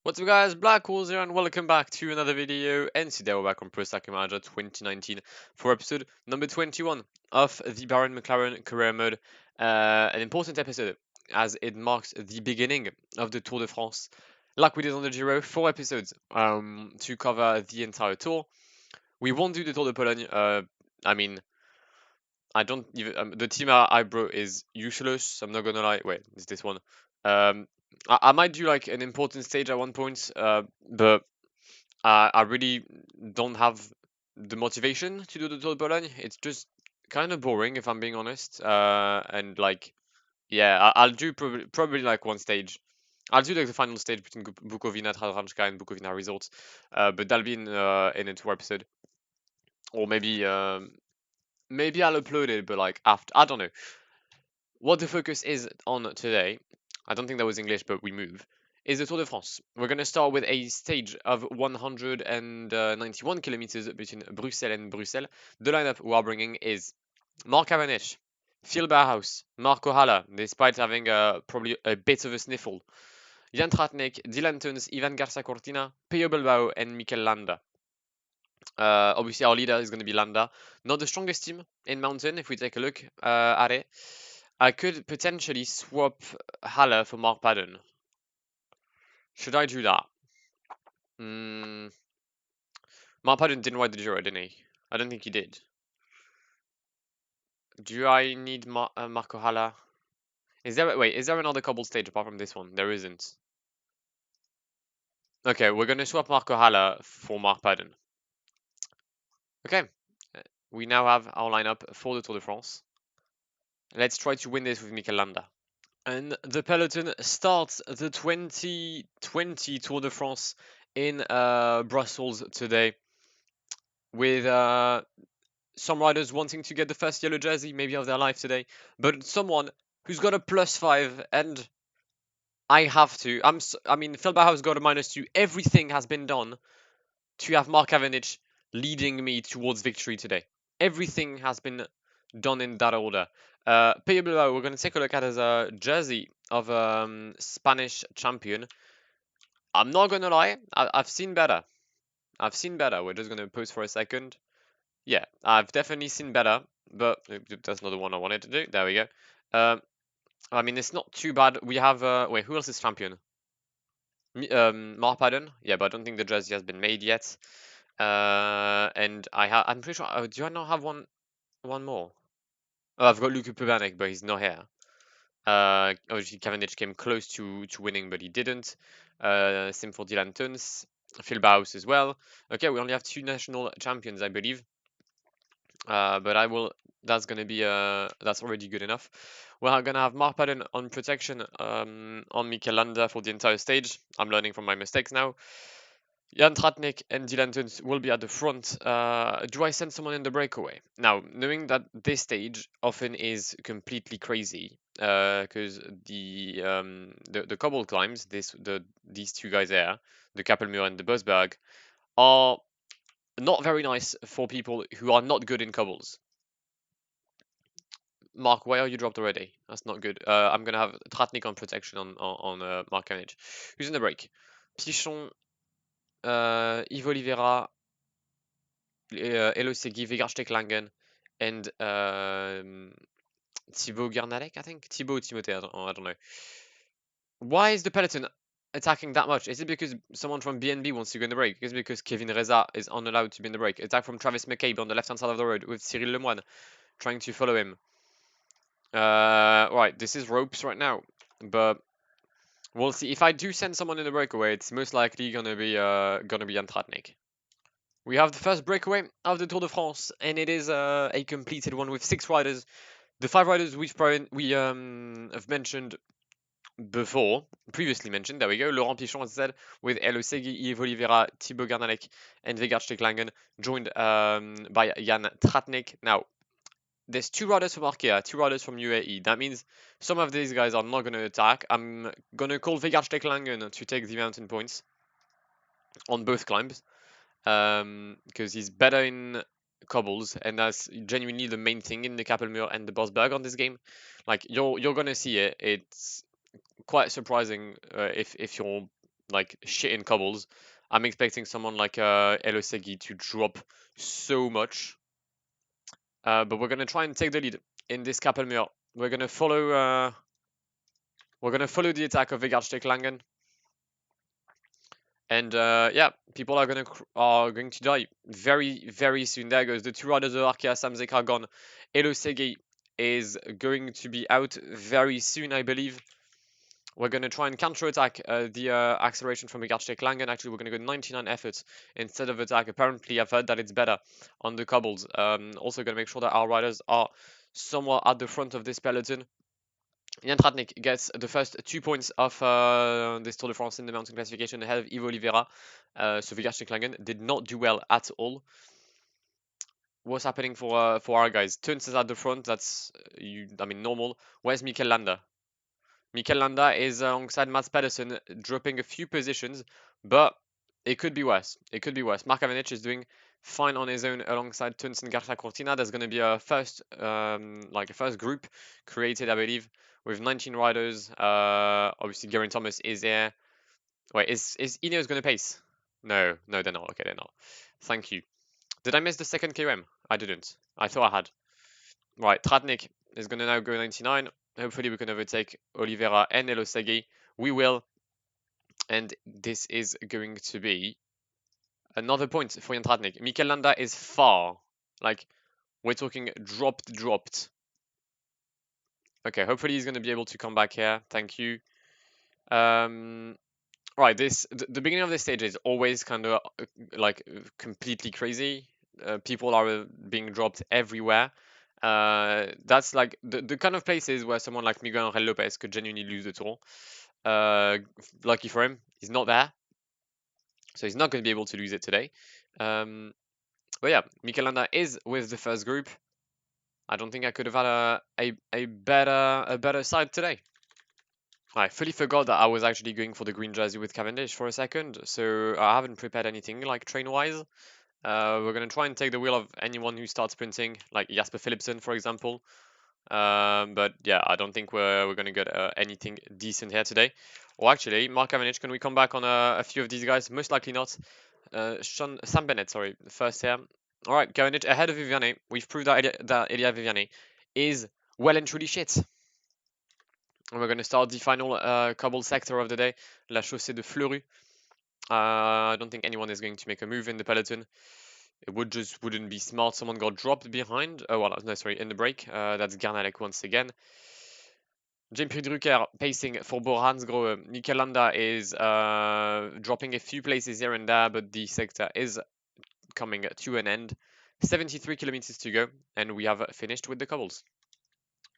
What's up guys, Blackwar here and welcome back to another video, and today we're back on Pro Cycling Manager 2019 for episode number 21 of the Bahrain McLaren career mode. An important episode as it marks the beginning of the Tour de France. Like we did on the Giro, 4 episodes to cover the entire tour. We won't do the Tour de Pologne. I mean, I don't even, the team I brought is useless, I'm not gonna lie. Wait, it's this one. Um, I might do like an important stage at one point, but I really don't have the motivation to do the Tour de Pologne. It's just kind of boring, if I'm being honest. And like, yeah, I'll do probably like one stage. I'll do like the final stage between Bukovina, Tradanska, and Bukovina Resorts. But that'll be in a tour episode, or maybe I'll upload it, but like after, I don't know. What the focus is on today, I don't think that was English, but we move, is the Tour de France. We're going to start with a stage of 191 kilometers between Bruxelles and Bruxelles. The lineup we are bringing is Mark Cavendish, Phil Bauhaus, Marco Halla, despite having probably a bit of a sniffle, Jan Tratnik, Dylan Teuns, Ivan Garcia Cortina, Peyo Bilbao, and Mikel Landa. Obviously, our leader is going to be Landa. Not the strongest team in mountain, if we take a look at it. I could potentially swap Haller for Mark Padden. Should I do that? Mark Padden didn't ride the Giro, didn't he? I don't think he did. Do I need Marco Haller? Is there another cobble stage apart from this one? There isn't. Okay, we're going to swap Marco Haller for Mark Padden. Okay, we now have our lineup for the Tour de France. Let's try to win this with Mikel Landa. And the peloton starts the 2020 Tour de France in Brussels today, with some riders wanting to get the first yellow jersey maybe of their life today, but someone who's got a +5, and I have to. I mean, Phil Bauhaus got a -2. Everything has been done to have Mark Cavendish leading me towards victory today. Everything has been done in that order. Peyo Bilbao, we're going to take a look at his jersey of Spanish champion. I'm not going to lie, I've seen better. I've seen better. We're just going to pause for a second. Yeah, I've definitely seen better, but that's not the one I wanted to do. There we go. I mean, it's not too bad. We have, wait, who else is champion? Mark Padden? Yeah, but I don't think the jersey has been made yet. And I'm pretty sure, do I not have one more? Oh, I've got Luke Pubanek, but he's not here. Obviously, Cavendish came close to winning, but he didn't. Same for Dylan Teuns, Phil Bauhaus as well. Okay, we only have 2 national champions, I believe. But that's gonna be that's already good enough. We're gonna have Mark Padden on protection on Mikel Landa for the entire stage. I'm learning from my mistakes now. Jan Tratnik and Dylan Teuns will be at the front. Do I send someone in the breakaway? Now, knowing that this stage often is completely crazy, because the cobble climbs, these two guys there, the Kappelmuur and the Bosberg, are not very nice for people who are not good in cobbles. Mark, why are you dropped already? That's not good. I'm gonna have Tratnik on protection on Mark Cavendish. Who's in the break? Pichon, Yves Oliveira, Elo Segui, Vegard Langen, and Thibaut Garnalek, I think? Thibaut Timothée, I don't know. Why is the peloton attacking that much? Is it because someone from BNB wants to go in the break? Is it because Kevin Reza is unallowed to be in the break? Attack from Travis McCabe on the left-hand side of the road with Cyril Lemoine trying to follow him. Right, this is ropes right now, but we'll see. If I do send someone in the breakaway, it's most likely gonna be Jan Tratnik. We have the first breakaway of the Tour de France, and it is a completed one with 6 riders. The 5 riders we have mentioned previously mentioned. There we go. Laurent Pichon, as I said, with Elo Segui, Yves Oliveira, Thibaut Garnalek, and Vegard Langen, joined by Jan Tratnik. Now, there's 2 riders from Arkea, 2 riders from UAE. That means some of these guys are not going to attack. I'm going to call Vegard Langen to take the mountain points on both climbs, because he's better in cobbles, and that's genuinely the main thing in the Kappelmuur and the Bosberg on this game. Like, you're going to see it. It's quite surprising if you're like shit in cobbles. I'm expecting someone like Elosegi to drop so much. But we're gonna try and take the lead in this Kappelmuur. We're gonna follow. We're gonna follow the attack of Langen. And yeah, people are going to die very, very soon. There goes the two riders of Arkea. Samzek are gone. Elosegi is going to be out very soon, I believe. We're going to try and counter-attack the acceleration from Langen. Actually, we're going to go 99 efforts instead of attack. Apparently, I've heard that it's better on the cobbles. Also going to make sure that our riders are somewhat at the front of this peloton. Jan Tratnik gets the first 2 points of this Tour de France in the mountain classification ahead of Ivo Oliveira. So Langen did not do well at all. What's happening for our guys? Tuns is at the front. That's normal. Where's Mikel Landa? Mikel Landa is alongside Mats Pedersen, dropping a few positions, but it could be worse. It could be worse. Mark Cavendish is doing fine on his own alongside Tuns and Garcia Cortina. There's going to be a first group created, I believe, with 19 riders. Obviously, Geraint Thomas is there. Wait, is Ineos going to pace? No, they're not. Okay, they're not. Thank you. Did I miss the second KOM? I didn't. I thought I had. Right, Tratnik is going to now go 99. Hopefully we can overtake Oliveira and Elosegi. We will. And this is going to be another point for Jan Tratnik. Mikel Landa is far. Like, we're talking dropped. Okay, hopefully he's going to be able to come back here. Thank you. Right, the beginning of this stage is always kind of like completely crazy. People are being dropped everywhere. That's like the kind of places where someone like Miguel Angel Lopez could genuinely lose the tour. Lucky for him, he's not there, so he's not going to be able to lose it today. But yeah, Mikel Landa is with the first group. I don't think I could have had a better side today. I fully forgot that I was actually going for the green jersey with Cavendish for a second, so I haven't prepared anything like train-wise. We're going to try and take the wheel of anyone who starts sprinting, like Jasper Philipsen, for example. But yeah, I don't think we're going to get anything decent here today. Or actually, Mark Cavendish, can we come back on a few of these guys? Most likely not. Sam Bennett, sorry, first here. All right, Cavendish ahead of Viviani. We've proved that Elia Viviani is well and truly shit. And we're going to start the final cobble sector of the day, La Chaussée de Fleurus. I don't think anyone is going to make a move in the peloton. It wouldn't be smart. Someone got dropped behind. Oh, well, no, sorry, in the break. That's Garnalek once again. J.P. Drucker pacing for Bo Hansgrohe. Mikel Landa is dropping a few places here and there, but the sector is coming to an end. 73 kilometers to go, and we have finished with the cobbles.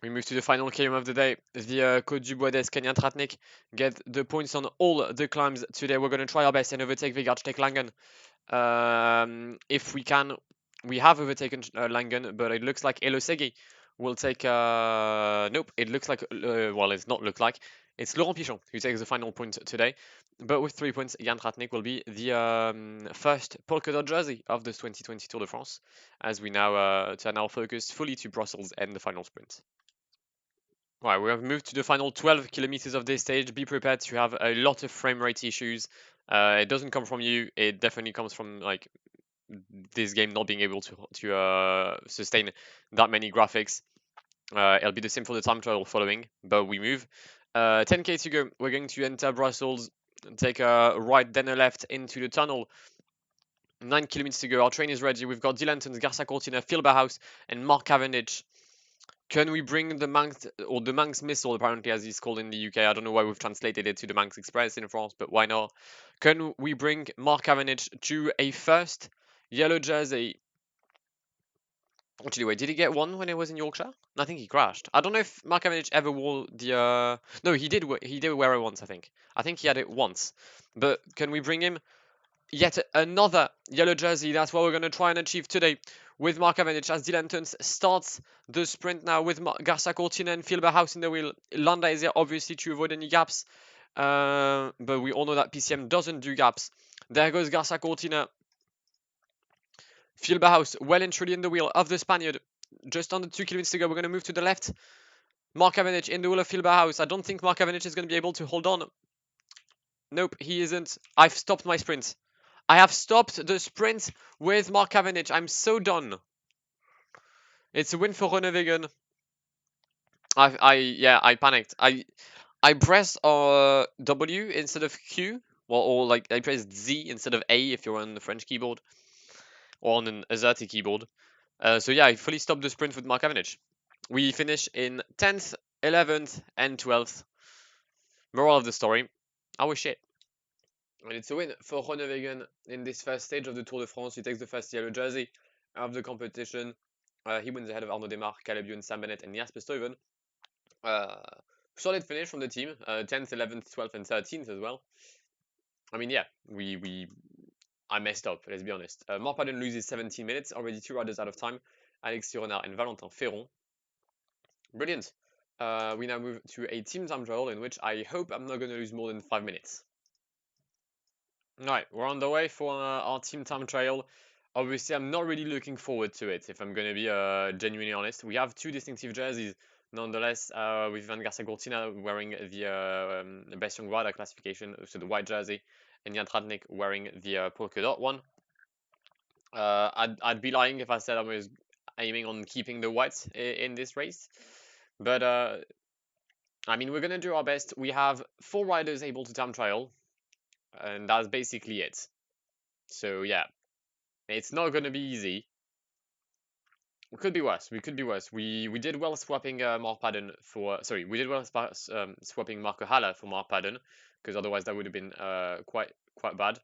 We move to the final KM of the day. The Côte du Bois d'Escagne and Tratnik get the points on all the climbs today. We're going to try our best and overtake Vegard Langen. If we can, we have overtaken Langen, but it looks like Elosegi will take. Nope, it looks like. Well, it's not look like. It's Laurent Pichon who takes the final point today. But with 3 points, Jan Tratnik will be the first polka dot jersey of this 2020 Tour de France, as we now turn our focus fully to Brussels and the final sprint. Right, we have moved to the final 12 kilometers of this stage. Be prepared to have a lot of frame rate issues. It doesn't come from you. It definitely comes from like this game not being able to sustain that many graphics. It'll be the same for the time trial following, but we move. 10k to go. We're going to enter Brussels, take a right, then a left into the tunnel. 9 kilometers to go. Our train is ready. We've got Dylan Tuns, Garcia Cortina, Phil Bauhaus, and Mark Cavendish. Can we bring the Manx missile, apparently, as he's called in the UK? I don't know why we've translated it to the Manx Express in France, but why not? Can we bring Mark Cavendish to a first yellow jersey? Actually, wait, did he get one when he was in Yorkshire? I think he crashed. I don't know if Mark Cavendish ever wore the... No, he did wear it once, I think. I think he had it once. But can we bring him yet another yellow jersey? That's what we're going to try and achieve today with Mark Cavendish as Dylan Tuns starts the sprint now with Garcia Cortina and Phil Bauhaus in the wheel. Landa is there obviously to avoid any gaps, but we all know that PCM doesn't do gaps. There goes Garcia Cortina. Phil Bauhaus well and truly in the wheel of the Spaniard. Just under 2 kilometers to go. We're going to move to the left. Mark Cavendish in the wheel of Phil Bauhaus. I don't think Mark Cavendish is going to be able to hold on. Nope, he isn't. I've stopped my sprint. I have stopped the sprint with Mark Cavendish. I'm so done. It's a win for Groenewegen. I panicked. I pressed W instead of Q. Well, or like I pressed Z instead of A if you're on the French keyboard or on an Azerty keyboard. So yeah, I fully stopped the sprint with Mark Cavendish. We finish in 10th, 11th, and 12th. Moral of the story: I was shit. And it's a win for Groenewegen in this first stage of the Tour de France. He takes the first yellow jersey of the competition. He wins ahead of Arnaud Demar, Caleb Ewan, Sam Bennett, and Jasper Stuyven. Uh, Solid finish from the team. 10th, 11th, 12th, and 13th as well. I mean, yeah, I messed up, let's be honest. Morpaden loses 17 minutes, already 2 riders out of time. Alexis Renard and Valentin Ferron. Brilliant. We now move to a team time trial in which I hope I'm not going to lose more than 5 minutes. Right, we're on the way for our team time trial. Obviously, I'm not really looking forward to it, if I'm going to be genuinely honest. We have 2 distinctive jerseys, nonetheless, with Van Garcia Cortina wearing the Best Young Rider classification, so the white jersey, and Jan Tratnik wearing the polka dot one. I'd be lying if I said I was aiming on keeping the whites in this race. But, I mean, we're going to do our best. We have 4 riders able to time trial, and that's basically it. So, yeah. It's not going to be easy. We could be worse. We could be worse. We did well swapping Marpaden for... Sorry, we did well swapping Marco Haller for Marpaden, because otherwise that would have been quite bad.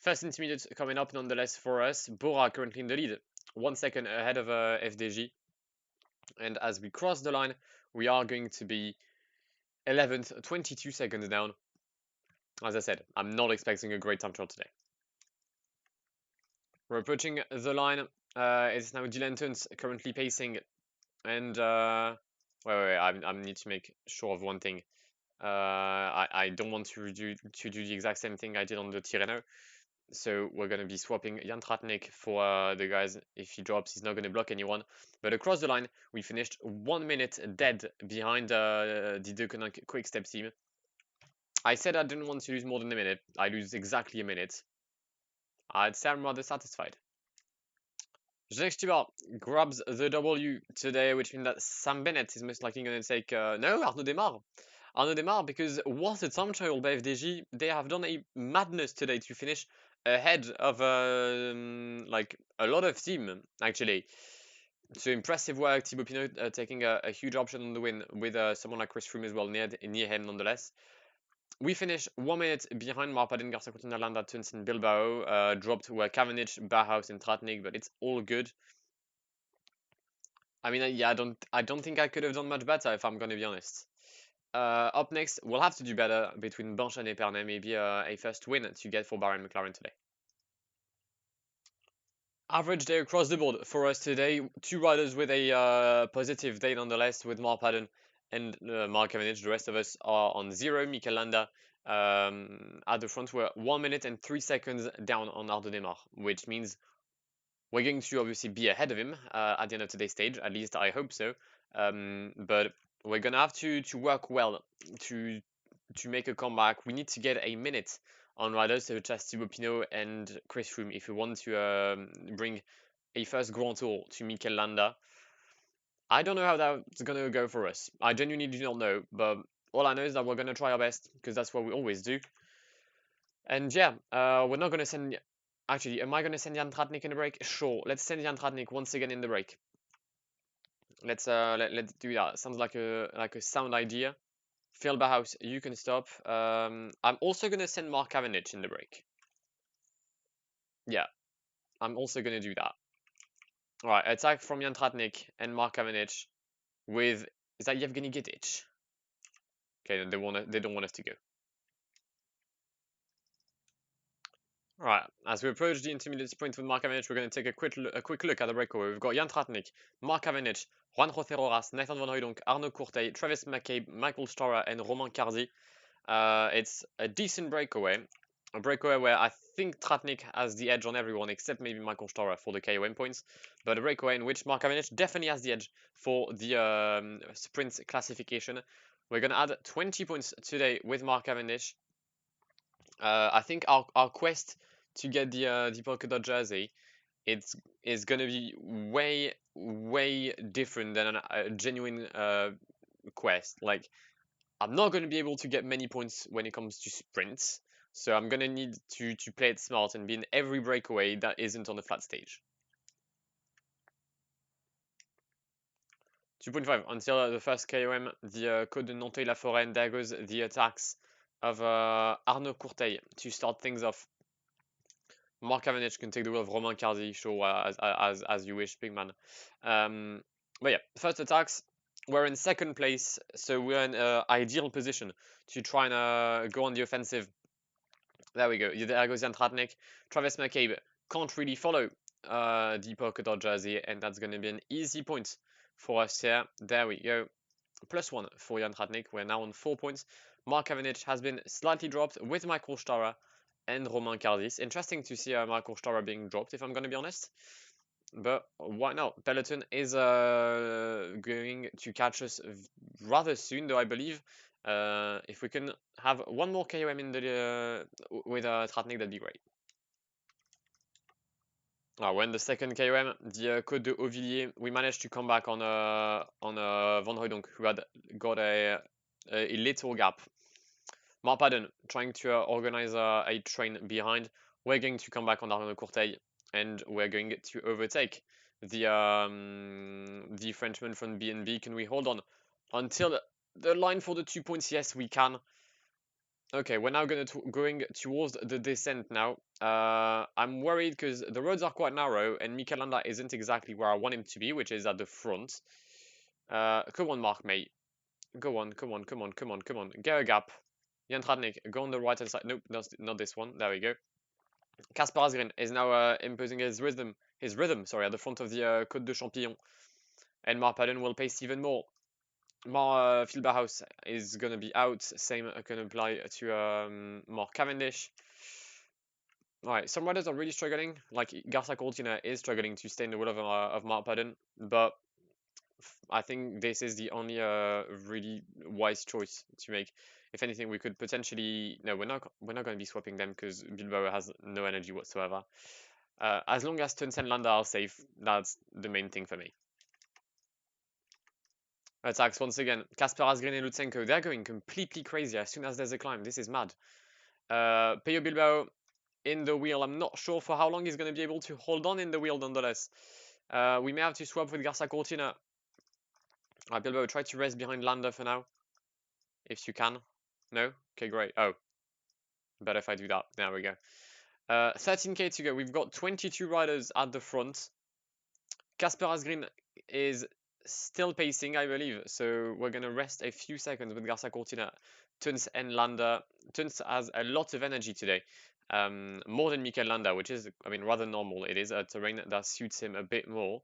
First intermediate coming up nonetheless for us. Bora currently in the lead, 1 second ahead of FDJ. And as we cross the line, we are going to be 11th, 22 seconds down. As I said, I'm not expecting a great time trial today. We're approaching the line. It's now Dylan Tuns currently pacing. And, wait, I need to make sure of one thing. I don't want to do the exact same thing I did on the Tirreno. So we're going to be swapping Jan Tratnik for the guys. If he drops, he's not going to block anyone. But across the line, we finished 1 minute dead behind the Deceuninck Quick Step team. I said I didn't want to lose more than a minute. I lose exactly a minute. I'd say I'm rather satisfied. Jacques Stewart grabs the W today, which means that Sam Bennett is most likely going to take... no, Arnaud Demar. Arnaud Demar, because what a time trial by FDJ. They have done a madness today to finish ahead of like a lot of team, actually. So impressive work, Thibaut Pinot taking a huge option on the win with someone like Chris Froome as well near him nonetheless. We finish 1 minute behind Marpaden, Garcia Cortina, Landa, Tuns, and Bilbao. Dropped were Cavendish, Bauhaus, and Tratnik, but it's all good. I mean, yeah, I don't think I could have done much better if I'm going to be honest. Up next, we'll have to do better between Banch and Epernay. Maybe a first win to get for Bahrain McLaren today. Average day across the board for us today. 2 riders with a positive day nonetheless, with Marpaden and Mark Cavendish. The rest of us are on 0. Mikel Landa at the front. We're 1 minute and 3 seconds down on Arnaud Demar, which means we're going to obviously be ahead of him at the end of today's stage. At least I hope so. But we're gonna have to work well to make a comeback. We need to get a minute on riders such as Thibaut Pinot and Chris Froome if we want to bring a first Grand Tour to Mikel Landa. I don't know how that's gonna go for us. I genuinely do not know, but all I know is that we're gonna try our best because that's what we always do. And yeah, we're not gonna send... Actually, am I gonna send Jan Tratnik in the break? Sure, let's send Jan Tratnik once again in the break. Let's do that. Sounds like a sound idea. Phil Bauhaus, you can stop. I'm also gonna send Mark Cavendish in the break. Yeah, I'm also gonna do that. All right, attack from Jan Tratnik and Mark Cavendish with... Is that Yevgeny Gitic? Okay, they don't want us to go. All right, as we approach the intermediate sprint with Mark Cavendish, we're going to take a quick look at the breakaway. We've got Jan Tratnik, Mark Cavendish, Juan José Rojas, Nathan Van Hooydonk, Arnaud Courtet, Travis McCabe, Michael Storer, and Romain Carzi. It's a decent breakaway. A breakaway where I think Tratnik has the edge on everyone except maybe Michael Storer for the KOM points. But a breakaway in which Mark Cavendish definitely has the edge for the sprint classification. We're going to add 20 points today with Mark Cavendish. I think our quest to get the polka dot jersey, it's is gonna be way different than a genuine quest. Like, I'm not gonna be able to get many points when it comes to sprints, so I'm gonna need to play it smart and be in every breakaway that isn't on the flat stage. 2.5 until the first KOM, the Côte de Nanteuil-la-Forêt, and there goes the attacks of Arnaud Courteil to start things off. Mark Cavendish can take the wheel of Romain Cardi, sure, as you wish, big man. But yeah, first attacks. We're in second place, so we're in ideal position to try and go on the offensive. There we go. There goes Jan Tratnik. Travis McCabe can't really follow the polka dot jersey, and that's going to be an easy point for us here. There we go. +1 for Jan Tratnik. We're now on 4 points. Mark Cavendish has been slightly dropped with Michael Stara and Romain Cardis. Interesting to see Michael Stara being dropped, if I'm going to be honest. But why not? Peloton is going to catch us rather soon, though, I believe. If we can have one more KOM in the with Tratnik, that'd be great. When the second KOM, the Côte de Auvilliers, we managed to come back on Van Hooydonk, who had got a little gap. Marpaden trying to organize a train behind. We're going to come back on Arnaud Courteil, and we're going to overtake the Frenchman from BNB. Can we hold on until the line for the 2 points? Yes, we can. Okay, we're now going towards the descent now. I'm worried because the roads are quite narrow, and Mikel Landa isn't exactly where I want him to be, which is at the front. Come on, Mark, mate. Go on, come on, come on, come on, come on. Get a gap. Jan Tratnik, go on the right hand side. Nope, not this one. There we go. Kasper Asgreen is now imposing his rhythm, sorry, at the front of the Côte de Champillon. And Marpaden will pace even more. Filberhaus is going to be out. Same can apply to Mark Cavendish. Alright, some riders are really struggling. Like Garza Cortina is struggling to stay in the wheel of Marpaden. But I think this is the only really wise choice to make. If anything, we could potentially we're not going to be swapping them because Bilbao has no energy whatsoever. As long as Tuns and Landa are safe, that's the main thing for me. Attacks once again. Kasper Asgreen and Lutsenko, they're going completely crazy as soon as there's a climb. This is mad. Peyo Bilbao in the wheel. I'm not sure for how long he's going to be able to hold on in the wheel nonetheless. We may have to swap with Garza Cortina. Bilbao, try to rest behind Landa for now. If you can. No? Okay, great. Oh. Better if I do that. There we go. 13k to go. We've got 22 riders at the front. Kasper Asgreen is still pacing, I believe. So we're going to rest a few seconds with Garza Cortina, Tuns and Landa. Tuns has a lot of energy today. More than Mikel Landa, which is, I mean, rather normal. It is a terrain that suits him a bit more.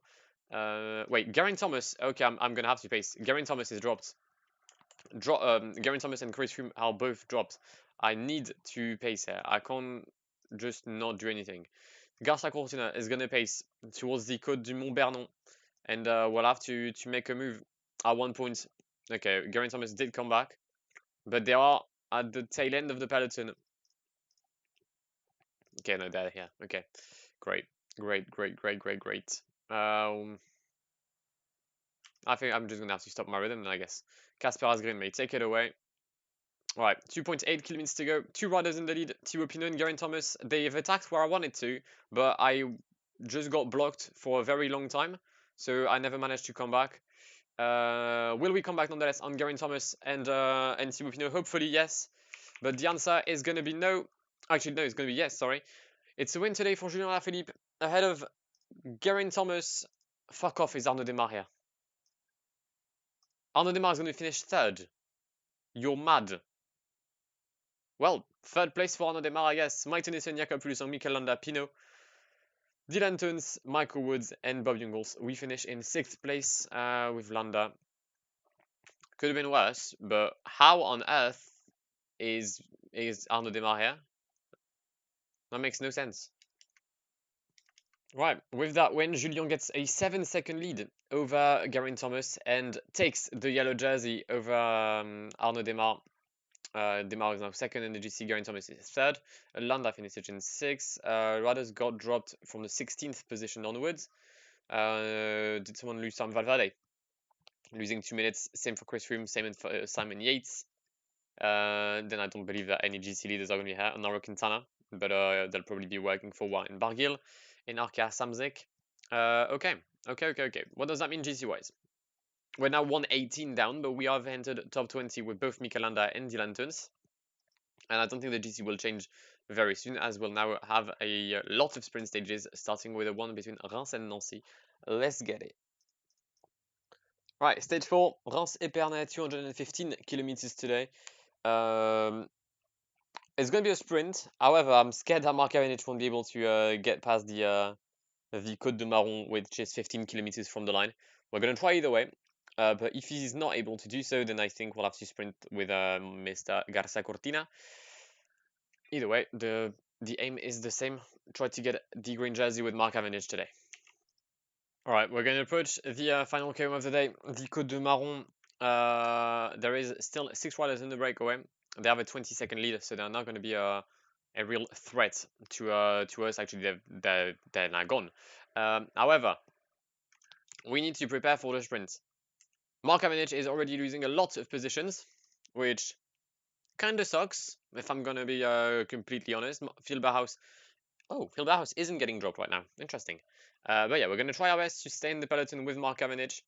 Wait, Geraint Thomas. Okay, I'm going to have to pace. Geraint Thomas is dropped. Geraint Thomas and Chris Froome are both dropped. I need to pace here. I can't just not do anything. Garza Cortina is going to pace towards the Côte du Mont Bernon, and we'll have to make a move at one point. Okay, Geraint Thomas did come back, but they are at the tail end of the peloton. Okay, no, they're here. Okay, great. I think I'm just going to have to stop my rhythm, I guess. Kasper Asgreen may take it away. Alright, 2.8 kilometers to go. 2 riders in the lead, Thibaut Pinot and Geraint Thomas. They've attacked where I wanted to, but I just got blocked for a very long time, so I never managed to come back. Will we come back nonetheless on Geraint Thomas and Thibaut Pinot? Hopefully, yes. But the answer is going to be no. Actually, no, it's going to be yes, sorry. It's a win today for Julien Alaphilippe ahead of Geraint Thomas. Fuck off, is Arnaud Démare here. Arnaud Démare is going to finish third. You're mad. Well, third place for Arnaud Démare, I guess. Mike Tennyson, Jakob Fuglsang, Mikel Landa, Pinot, Dylan Tuns, Michael Woods, and Bob Jungels. We finish in 6th place with Landa. Could have been worse, but how on earth is Arnaud Démare here? That makes no sense. Right, with that win, Julien gets a 7-second lead over Geraint Thomas and takes the yellow jersey over Arnaud Démare. Demar is now second, and the GC Geraint Thomas is third. Landa finished in sixth. Radas got dropped from the 16th position onwards. Did someone lose Sam Valverde? Losing 2 minutes. Same for Chris Froome, same for Simon Yates. Then I don't believe that any GC leaders are going to be here. Nairo Quintana, but they'll probably be working for Warren Barguil. In Arkea Samsic. Okay. What does that mean GC wise? We're now 118 down, but we have entered top 20 with both Mikel Landa and Dylan Teuns. And I don't think the GC will change very soon, as we'll now have a lot of sprint stages, starting with the one between Reims and Nancy. Let's get it. Right, stage 4, Reims-Épernay, 215 kilometers today. It's going to be a sprint. However, I'm scared that Mark Cavendish won't be able to get past the Côte de Marron, which is 15 kilometers from the line. We're going to try either way. But if he's not able to do so, then I think we'll have to sprint with Mr. Garza Cortina. Either way, the aim is the same. Try to get the green jersey with Mark Cavendish today. Alright, we're going to approach the final KOM of the day, the Côte de Marron. There is still 6 riders in the breakaway. They have a 20-second lead, so they're not going to be a real threat to us. Actually, they're now gone. However, we need to prepare for the sprint. Mark Cavendish is already losing a lot of positions, which kind of sucks, if I'm going to be completely honest. Phil Bauhaus isn't getting dropped right now. Interesting. But yeah, we're going to try our best to stay in the peloton with Mark Cavendish.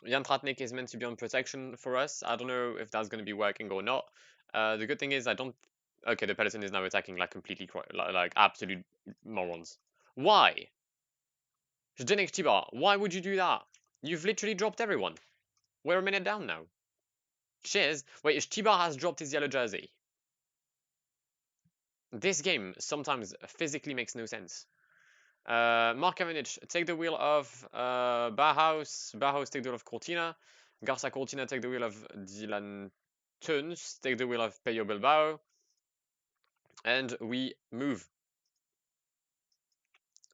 Jan Tratnik is meant to be on protection for us. I don't know if that's going to be working or not. The good thing is okay, the peloton is now attacking like completely, like absolute morons. Why? Zdenek Tibar, why would you do that? You've literally dropped everyone. We're a minute down now. Cheers. Wait, Tibar has dropped his yellow jersey. This game sometimes physically makes no sense. Mark Cavendish, take the wheel of Bauhaus. Bauhaus, take the wheel of Cortina. Garza Cortina, take the wheel of Dylan Teuns. Take the wheel of Peyo Bilbao. And we move.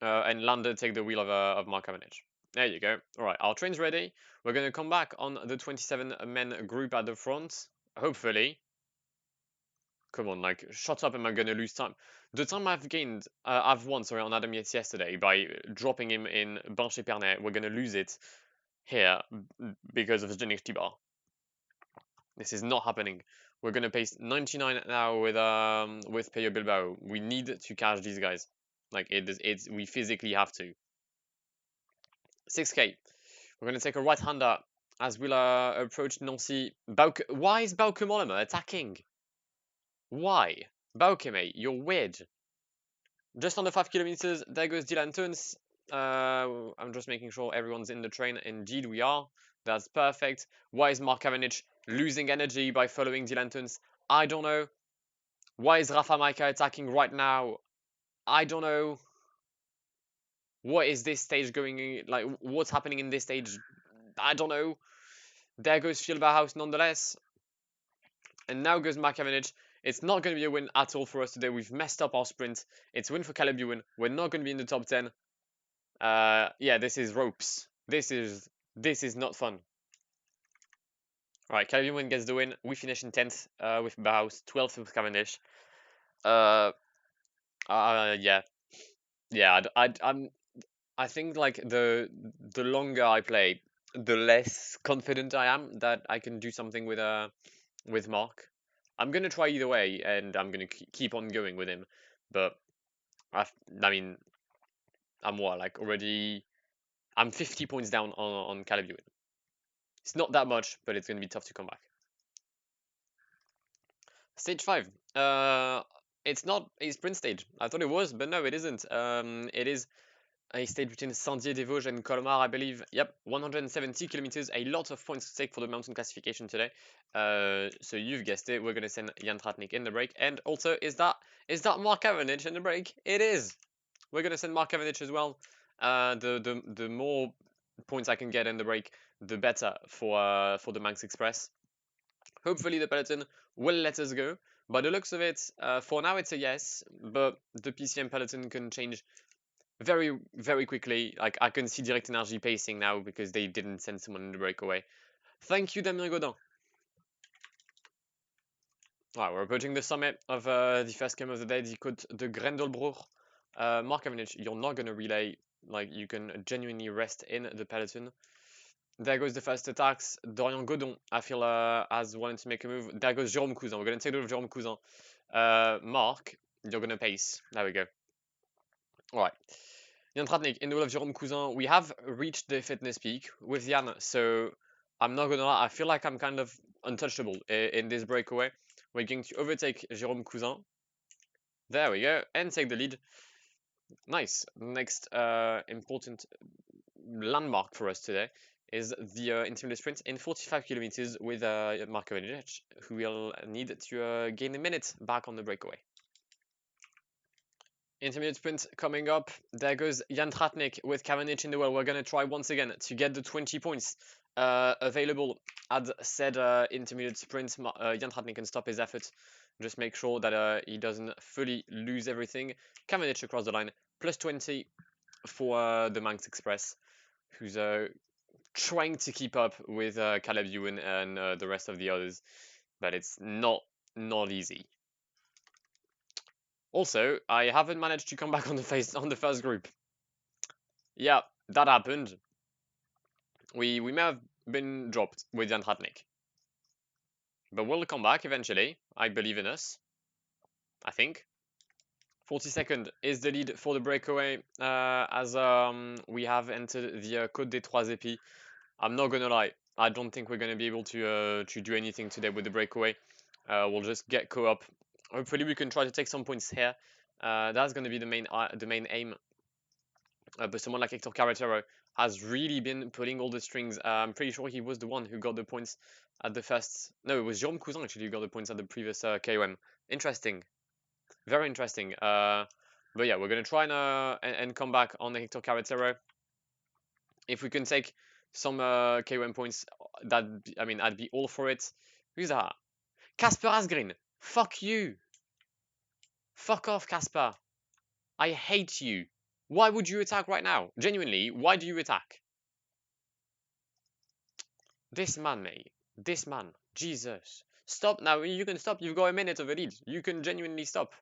And Landa, take the wheel of Mark Cavendish. There you go. Alright, our train's ready. We're going to come back on the 27-men group at the front. Hopefully. Come on, like, shut up, am I going to lose time? The time I've won, sorry, on Adam Yates yesterday by dropping him in Bahrain-Épernay, we're going to lose it here because of Zdenek Tibar. This is not happening. We're going to pace 99 now with Peyo Bilbao. We need to catch these guys. Like, we physically have to. 6K. We're going to take a right-hander as we'll approach Nancy. Why is Bauke Mollema attacking? Why? Bauke, mate, you're weird. Just under 5 kilometers, there goes Dylan Teuns. I'm just making sure everyone's in the train. Indeed, we are. That's perfect. Why is Mark Cavendish losing energy by following Dylan Teuns? I don't know. Why is Rafa Maika attacking right now? I don't know. What is this stage going, like, what's happening in this stage? I don't know. There goes Phil Bauhaus nonetheless. And now goes Mark Cavendish. It's not going to be a win at all for us today. We've messed up our sprint. It's a win for Caleb Ewan. We're not going to be in the top 10. Yeah, this is ropes. This is not fun. Alright, Caleb Ewan gets the win. We finish in 10th with Bauhaus, 12th with Cavendish. Yeah. I think like the longer I play, the less confident I am that I can do something with Mark. I'm gonna try either way, and I'm gonna keep on going with him. But I mean, I'm what, like already? I'm 50 points down on Caleb Ewan. It's not that much, but it's gonna be tough to come back. Stage 5. It's not a sprint stage. I thought it was, but no, it isn't. It is a stage between Saint-Dié-des-Vosges and Colmar, I believe. Yep, 170 kilometers. A lot of points to take for the mountain classification today. So you've guessed it. We're going to send Jan Tratnik in the break. And also, is that Mark Cavendish in the break? It is. We're going to send Mark Cavendish as well. The more points I can get in the break, the better for the Manx Express. Hopefully the peloton will let us go. By the looks of it, for now it's a yes, but the PCM peloton can change very, very quickly. Like, I can see Direct Energy pacing now because they didn't send someone in the breakaway. Thank you, Damien Godin. Alright, we're approaching the summit of the first game of the day, the Côte de Grendelbroek. Mark Cavendish, you're not going to relay, like, you can genuinely rest in the peloton. There goes the first attacks. Dorian Godon, I feel, has wanted to make a move. There goes Jérôme Cousin. We're going to take it with Jérôme Cousin. Mark, you're going to pace. There we go. Alright. Jan Tratnik, in the will of Jérôme Cousin, we have reached the fitness peak with Jan, so I'm not gonna lie, I feel like I'm kind of untouchable in this breakaway. We're going to overtake Jérôme Cousin. There we go, and take the lead. Nice. Next important landmark for us today is the intermediate sprint in 45 kilometers with Marko Venic, who will need to gain a minute back on the breakaway. Intermediate sprint coming up. There goes Jan Tratnik with Cavendish in the well. We're going to try once again to get the 20 points available at said intermediate sprint. Jan Tratnik can stop his effort. Just make sure that he doesn't fully lose everything. Cavendish across the line. Plus 20 for the Manx Express, who's trying to keep up with Caleb Ewan and the rest of the others. But it's not easy. Also, I haven't managed to come back on the first group. Yeah, that happened. We may have been dropped with Jan Tratnik. But we'll come back eventually. I believe in us. I think. 42nd is the lead for the breakaway as we have entered the Côte des Trois Épis. I'm not gonna lie. I don't think we're gonna be able to do anything today with the breakaway. We'll just get co-op. Hopefully we can try to take some points here. That's gonna be the main aim. But someone like Hector Carretero has really been pulling all the strings. I'm pretty sure he was the one who got the points at the first. No, it was Jérôme Cousin actually who got the points at the previous KOM. Interesting, very interesting. But yeah, we're gonna try and come back on the Hector Carretero. If we can take some KOM points, I'd be all for it. Who's that? Casper Asgreen. Fuck you. Fuck off, Casper. I hate you. Why would you attack right now? Genuinely, why do you attack? This man, mate. This man. Jesus. Stop now. You can stop. You've got a minute of a lead. You can genuinely stop.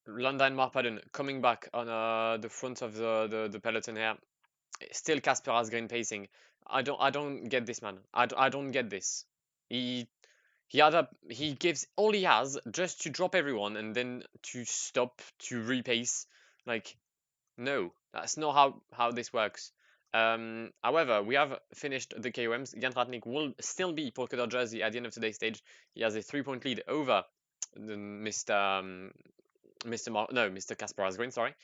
Landa and Marpaden coming back on the front of the peloton here. Still Casper Asgreen pacing. I don't get this, man. I don't get this. He gives all he has just to drop everyone and then to stop to repace. Like, no, that's not how this works. However, we have finished the KOMs. Jan Tratnik will still be polka dot jersey at the end of today's stage. He has a 3-point lead over Mr. Casper Asgreen, sorry.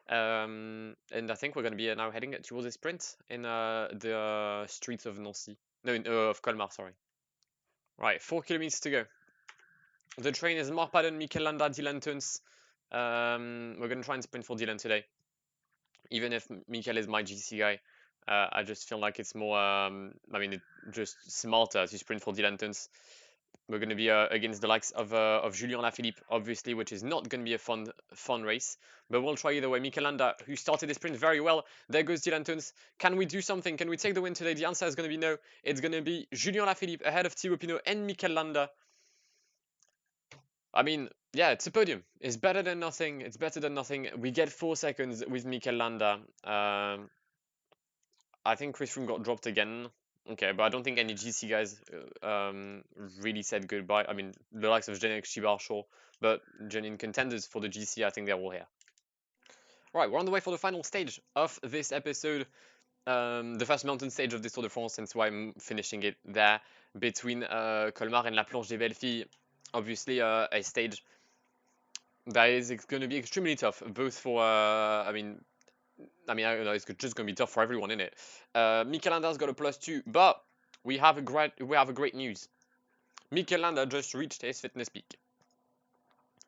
And I think we're going to be now heading towards a sprint in the streets of Nancy. No, of Colmar, sorry. Right, 4 kilometers to go. The train is Mark Padden, Mikel Landa, Dylan Tuns. We're going to try and sprint for Dylan today. Even if Mikel is my GC guy, I just feel like it's more, just smarter to sprint for Dylan Tuns. We're going to be against the likes of Julien Lafilippe, obviously, which is not going to be a fun race. But we'll try either way. Mikel Landa, who started the sprint very well. There goes Dylan Tuns. Can we do something? Can we take the win today? The answer is going to be no. It's going to be Julien Lafilippe ahead of Thibaut Pinot and Mikel Landa. I mean, yeah, it's a podium. It's better than nothing. It's better than nothing. We get 4 seconds with Mikel Landa. I think Chris Froome got dropped again. Okay, but I don't think any GC guys really said goodbye. I mean, the likes of Jenik Shibar, sure, but genuine contenders for the GC, I think they're all here. Right, we're on the way for the final stage of this episode. The first mountain stage of this Tour de France, hence why I'm finishing it there, between Colmar and La Planche des Belles Filles. Obviously, a stage that is going to be extremely tough, both for, I don't know, it's just going to be tough for everyone in it. Mikel Landa's got a +2, but we have a great news. Mikel Landa just reached his fitness peak.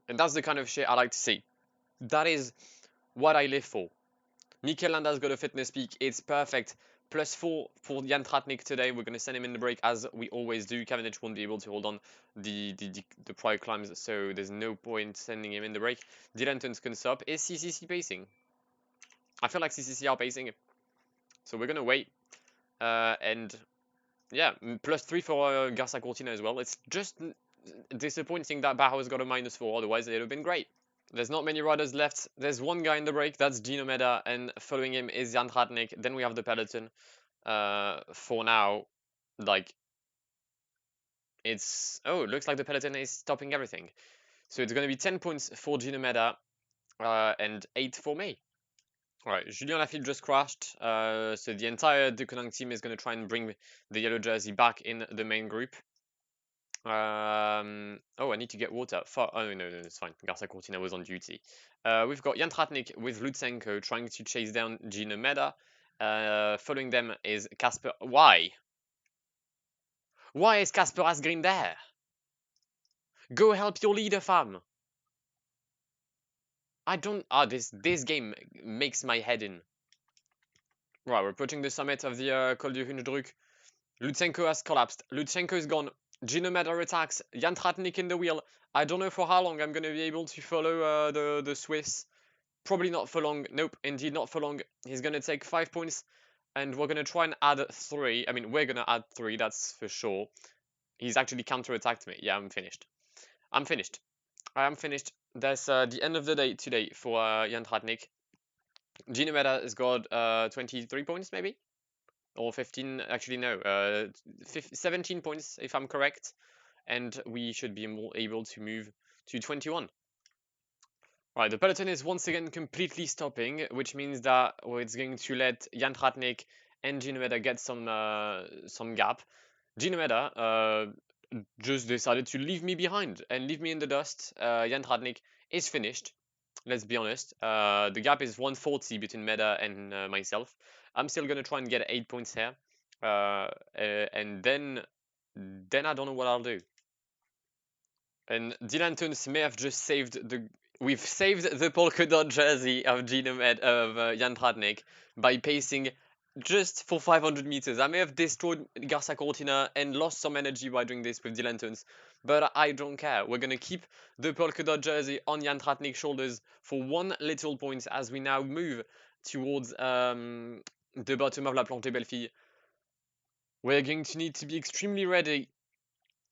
And that's the kind of shit I like to see. That is what I live for. Mikel Landa's got a fitness peak. It's perfect. +4 for Jan Tratnik today. We're going to send him in the break as we always do. Cavendish won't be able to hold on the prior climbs, so there's no point sending him in the break. Dylan Tuns can stop. Is CCC pacing? I feel like CCC are pacing. So we're going to wait. And yeah, +3 for Garça Cortina as well. It's just disappointing that Bajo's got a -4, otherwise it would have been great. There's not many riders left. There's one guy in the break, that's Gino Meda, and following him is Jan Tratnik. Then we have the peloton. For now, like, it's... Oh, it looks like the peloton is stopping everything. So it's going to be 10 points for Gino Meda and 8 for me. Alright, Julien Lafilippe just crashed, so the entire Deceuninck team is going to try and bring the yellow jersey back in the main group. Oh, I need to get water. Oh, no, it's fine. Garcia Cortina was on duty. We've got Jan Tratnik with Lutsenko trying to chase down Gino Meda. Following them is Casper. Why? Why is Casper Asgreen there? Go help your leader, fam. I don't... this game makes my head in. Right, we're approaching the summit of the Col du Hundsdruck. Lutsenko has collapsed. Lutsenko is gone. Gino Meda attacks. Jan Tratnik in the wheel. I don't know for how long I'm going to be able to follow the Swiss. Probably not for long. Nope, indeed not for long. He's going to take 5 points. And we're going to try and add 3. I mean, we're going to add 3, that's for sure. He's actually counter-attacked me. Yeah, I'm finished. I'm finished. I am finished. That's the end of the day today for Jan Tratnik. Gino Meda has got 23 points, maybe? Or 15, actually no, 17 points if I'm correct, and we should be able to move to 21. Right, the peloton is once again completely stopping, which means that it's going to let Jan Tratnik and Gino Meda get some gap. Gino Meda just decided to leave me behind and leave me in the dust. Jan Tratnik is finished. Let's be honest. The gap is 140 between Meda and myself. I'm still gonna try and get 8 points here, and then I don't know what I'll do. And Dylan Tuns may have just saved the... We've saved the polka dot jersey of Jan Tratnik by pacing just for 500 meters. I may have destroyed Garcia Cortina and lost some energy by doing this with Dylan Tuns, but I don't care. We're going to keep the polka dot jersey on Jan Tratnik's shoulders for 1 little point as we now move towards the bottom of La Planche des Belles Filles. We're going to need to be extremely ready.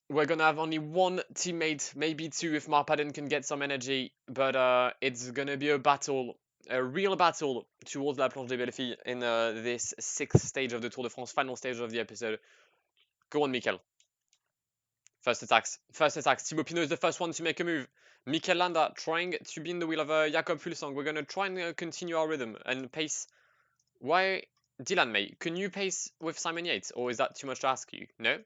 We're going to have only 1 teammate, maybe 2 if Marpaden can get some energy, but it's going to be a battle. A real battle towards La Planche des Belles Filles in this 6th stage of the Tour de France, final stage of the episode. Go on, Mikel. First attacks. Thibaut Pinot is the first one to make a move. Mikel Landa trying to be in the wheel of Jakob Fuglsang. We're going to try and continue our rhythm and pace. Why? Dylan, mate, can you pace with Simon Yates, or is that too much to ask you? No?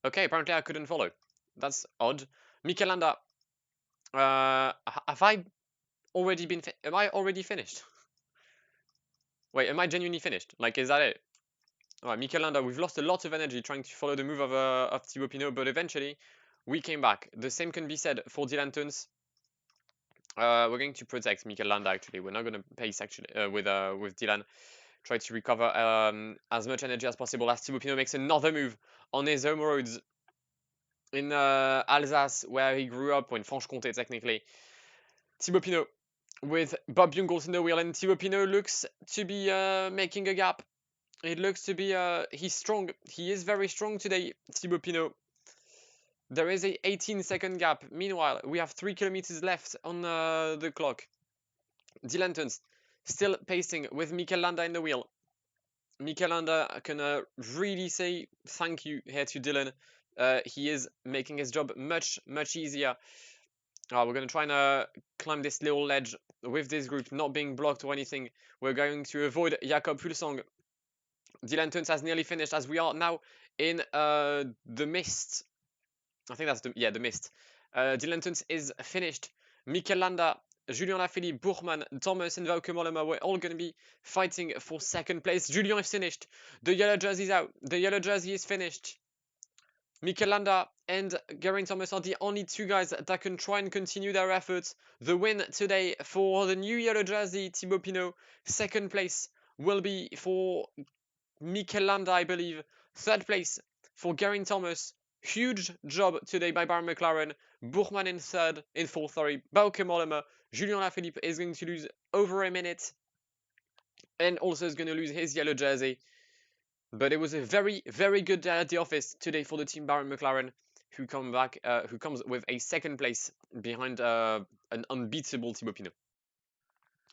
Okay, apparently I couldn't follow. That's odd. Mikel Landa. Have I already been... Am I already finished? Wait, am I genuinely finished? Like, is that it? Alright, Mikel Landa, we've lost a lot of energy trying to follow the move of Thibaut Pinot, but eventually we came back. The same can be said for Dylan Tuns. We're going to protect Mikel Landa, actually. We're not going to pace, actually, with Dylan. Try to recover as much energy as possible as Thibaut Pinot makes another move on his home roads in Alsace, where he grew up, or in Franche-Comté, technically. Thibaut Pinot with Bob Jungels in the wheel, and Thibaut Pinot looks to be making a gap. It looks to be, he's strong. He is very strong today, Thibaut Pinot. There is a 18-second gap. Meanwhile, we have 3 kilometers left on the clock. Dylan Tuns still pacing with Mikel Landa in the wheel. Mikel Landa can really say thank you here to Dylan. He is making his job much easier. We're going to try and climb this little ledge with this group, not being blocked or anything. We're going to avoid Jakob Fuglsang. Dylan Tuns has nearly finished as we are now in the mist. I think that's the mist. Dylan Tuns is finished. Mikel Landa, Julien Lafilippe, Buchmann, Thomas, and Wouke Mollema, we're all going to be fighting for 2nd place. Julien is finished. The yellow jersey is out. The yellow jersey is finished. Mikel Landa and Geraint Thomas are the only 2 guys that can try and continue their efforts. The win today for the new yellow jersey, Thibaut Pinot. 2nd place will be for Mikel Landa, I believe. 3rd place for Geraint Thomas. Huge job today by Bahrain McLaren. Buchmann in 4th, sorry. Wouke Mollema. Julien Lafilippe is going to lose over a minute. And also is going to lose his yellow jersey. But it was a very good day at the office today for the team Bahrain McLaren. who comes with a second place behind an unbeatable Thibaut Pinot.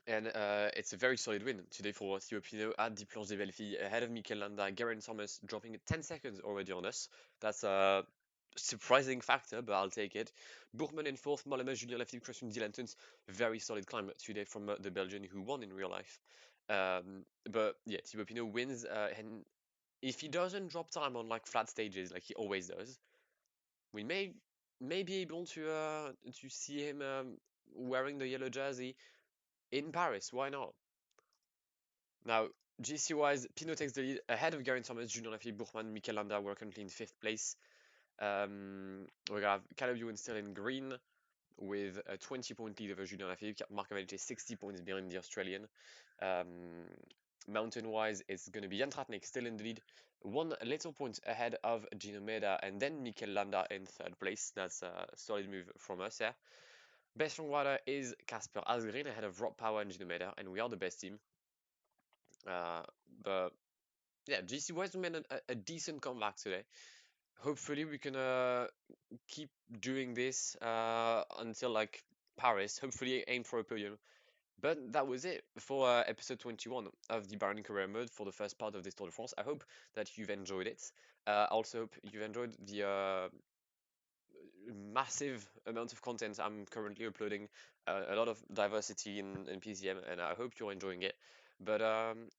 And it's a very solid win today for Thibaut Pinot at the Planche des Belles Filles, ahead of Mikel Landa, Geraint Thomas dropping 10 seconds already on us. That's a surprising factor, but I'll take it. Bourgman in fourth, Mollema, Julien Lafilippe, Christian Dilantons. Very solid climb today from the Belgian who won in real life. But yeah, Thibaut Pinot wins, and if he doesn't drop time on like flat stages like he always does, we may be able to see him wearing the yellow jersey in Paris. Why not? Now, GC wise, Pinot takes the lead ahead of Geraint Thomas, Julien Lafilippe, Bourgman, Mikel Landa. We're currently in fifth place. We're gonna have Caleb Ewan still in green with a 20-point lead over Julien Lafilippe. Marc Cavendish is 60 points behind the Australian. Mountain-wise, it's going to be Jan Tratnik still in the lead, 1 little point ahead of Gino Meda, and then Mikel Landa in third place. That's a solid move from us here. Best long rider is Casper Asgreen ahead of Rob Power and Gino Meda, and we are the best team. But yeah, GC Wise made a decent comeback today. Hopefully we can keep doing this until like Paris. Hopefully aim for a podium. But that was it for episode 21 of the Bahrain Career Mode for the first part of this Tour de France. I hope that you've enjoyed it. Also hope you've enjoyed the massive amount of content I'm currently uploading, a lot of diversity in PCM, and I hope you're enjoying it. But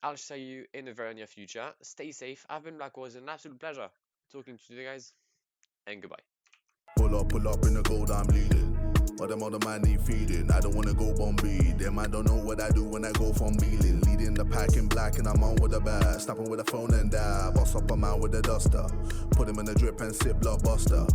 I'll see you in the very near future. Stay safe. I've been Blackwar. It was an absolute pleasure talking to you guys, and goodbye. Pull up in the gold, I'm leading. But them other man need feeding. I don't wanna go Bombay. Them I don't know what I do when I go from Beeling. Leading the pack in black and I'm on with the bat. Snapping with a phone and dab. Boss up a man with a duster. Put him in the drip and sip blockbuster.